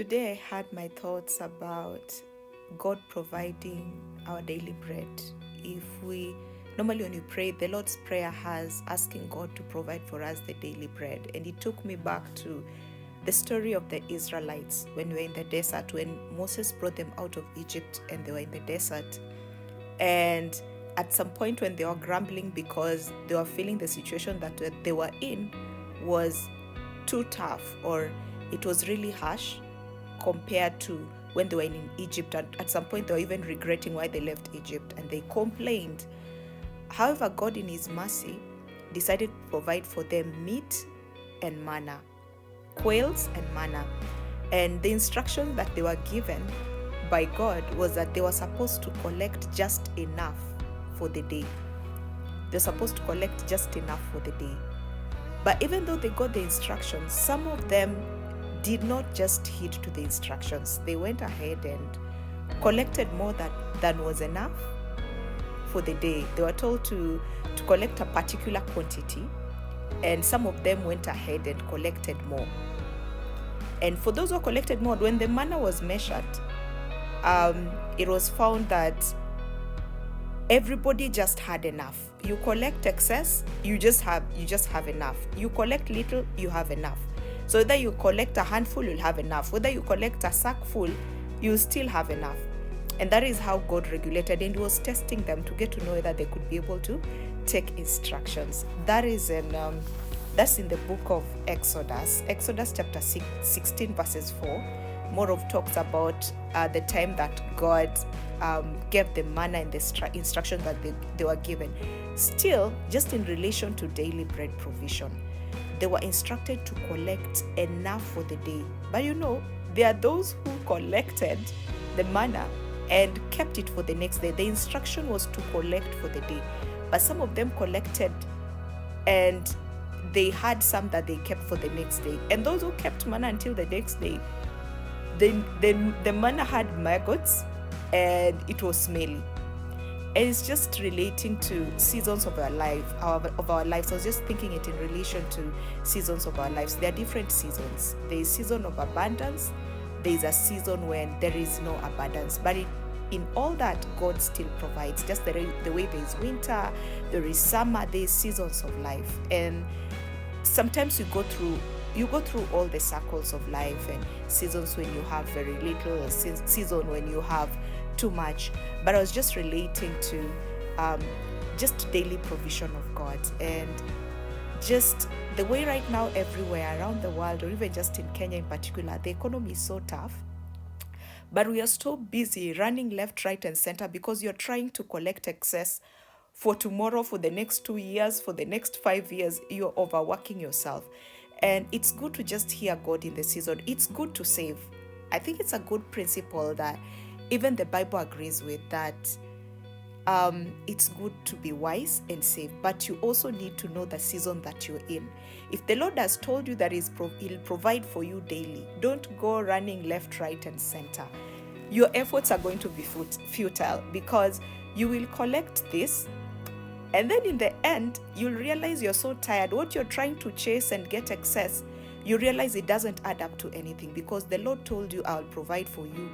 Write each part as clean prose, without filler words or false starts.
Today I had my thoughts about God providing our daily bread. If we normally, when we pray, the Lord's Prayer has asking God to provide for us the daily bread. And it took me back to the story of the Israelites when we were in the desert, when Moses brought them out of Egypt and they were in the desert. And at some point when they were grumbling because they were feeling the situation that they were in was too tough, or it was really harsh compared to when they were in Egypt. And at some point they were even regretting why they left Egypt and they complained. However, God in his mercy decided to provide for them meat and manna, quails and manna. And the instruction that they were given by God was that they were supposed to collect just enough for the day. They're supposed to collect just enough for the day. But even though they got the instructions, some of them did not just heed to the instructions. They went ahead and collected more than was enough for the day. They were told to collect a particular quantity, and some of them went ahead and collected more. And for those who collected more, when the manna was measured, it was found that everybody just had enough. You collect excess, you just have enough. You collect little, you have enough. So whether you collect a handful, you'll have enough. Whether you collect a sack full, you still have enough. And that is how God regulated, and he was testing them to get to know whether they could be able to take instructions. That is that's in the book of Exodus chapter 16 verses 4. More of talks about the time that God gave the manna and the instruction that they were given. Still, just in relation to daily bread provision, they were instructed to collect enough for the day. But there are those who collected the manna and kept it for the next day. The instruction was to collect for the day. But some of them collected and they had some that they kept for the next day. And those who kept manna until the next day, the manna had maggots and it was smelly. And it's just relating to seasons of our lives. I was just thinking it in relation to seasons of our lives. There are different seasons. There is season of abundance. There is a season when there is no abundance. But in all that, God still provides. Just the way there is winter, there is summer, there is seasons of life. And sometimes you go through all the circles of life, and seasons when you have very little, season when you have too much. But I was just relating to just daily provision of God, and just the way right now everywhere around the world, or even just in Kenya in particular, the economy is so tough. But we are so busy running left, right, and center because you're trying to collect excess for tomorrow, for the next 2 years, for the next 5 years. You're overworking yourself. And it's good to just hear God in the season. It's good to save. I think it's a good principle that even the Bible agrees with, that it's good to be wise and save, but you also need to know the season that you're in. If the Lord has told you that He'll provide for you daily, don't go running left, right, and center. Your efforts are going to be futile, because you will collect this, and then in the end, you'll realize you're so tired. What you're trying to chase and get excess, you realize it doesn't add up to anything, because the Lord told you, I'll provide for you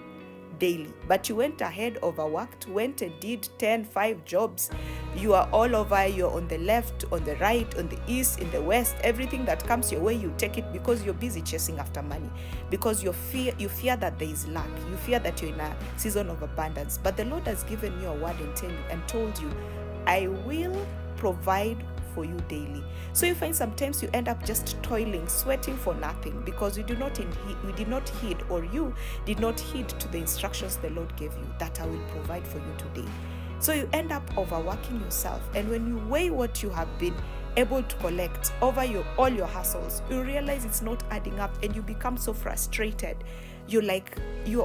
daily. But you went ahead, overworked, went and did 5 jobs. You are all over. You're on the left, on the right, on the east, in the west. Everything that comes your way, you take it, because you're busy chasing after money, because you fear that there is lack. You fear that you're in a season of abundance. But the Lord has given you a word and told you, I will provide for you daily. So you find sometimes you end up just toiling, sweating for nothing, because you did not heed to the instructions the Lord gave you, that I will provide for you today. So you end up overworking yourself, and when you weigh what you have been able to collect over all your hustles, you realize it's not adding up, and you become so frustrated. You're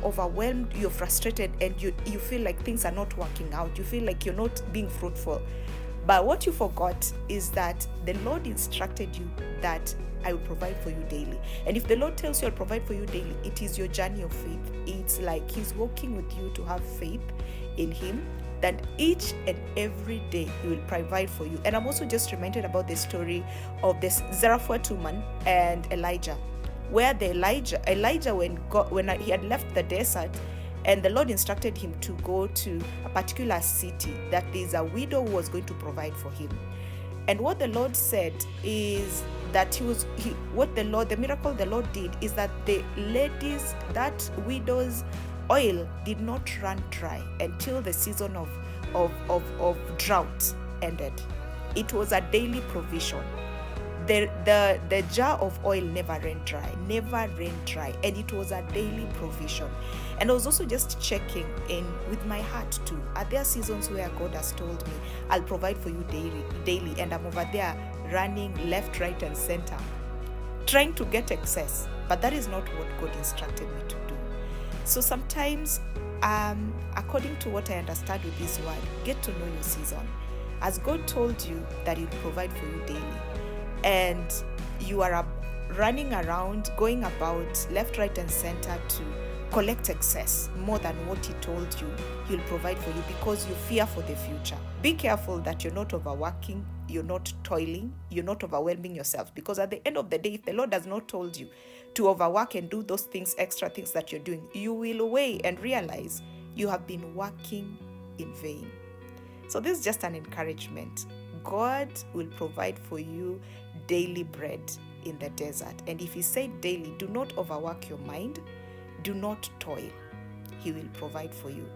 overwhelmed, you're frustrated, and you feel like things are not working out. You feel like you're not being fruitful. But what you forgot is that the Lord instructed you that I will provide for you daily. And if the Lord tells you I'll provide for you daily, it is your journey of faith. It's like He's walking with you to have faith in Him, that each and every day He will provide for you. And I'm also just reminded about the story of this Zarephath woman and Elijah. where Elijah when he had left the desert, and the Lord instructed him to go to a particular city, that there's a widow who was going to provide for him. And what the Lord said is that the miracle the Lord did is that that widow's oil did not run dry until the season of drought ended. It was a daily provision. The jar of oil never ran dry, and it was a daily provision. And I was also just checking in with my heart too. Are there seasons where God has told me, I'll provide for you daily, and I'm over there running left, right, and center, trying to get excess? But that is not what God instructed me to do. So sometimes, according to what I understand with this word, get to know your season. As God told you that He'll provide for you daily, and you are running around, going about left, right, and center to collect excess more than what He told you He'll provide for you because you fear for the future. Be careful that you're not overworking, you're not toiling, you're not overwhelming yourself, because at the end of the day, if the Lord has not told you to overwork and do those extra things that you're doing, you will weigh and realize you have been working in vain. So this is just an encouragement. God will provide for you daily bread in the desert. And if He said daily, do not overwork your mind, do not toil. He will provide for you.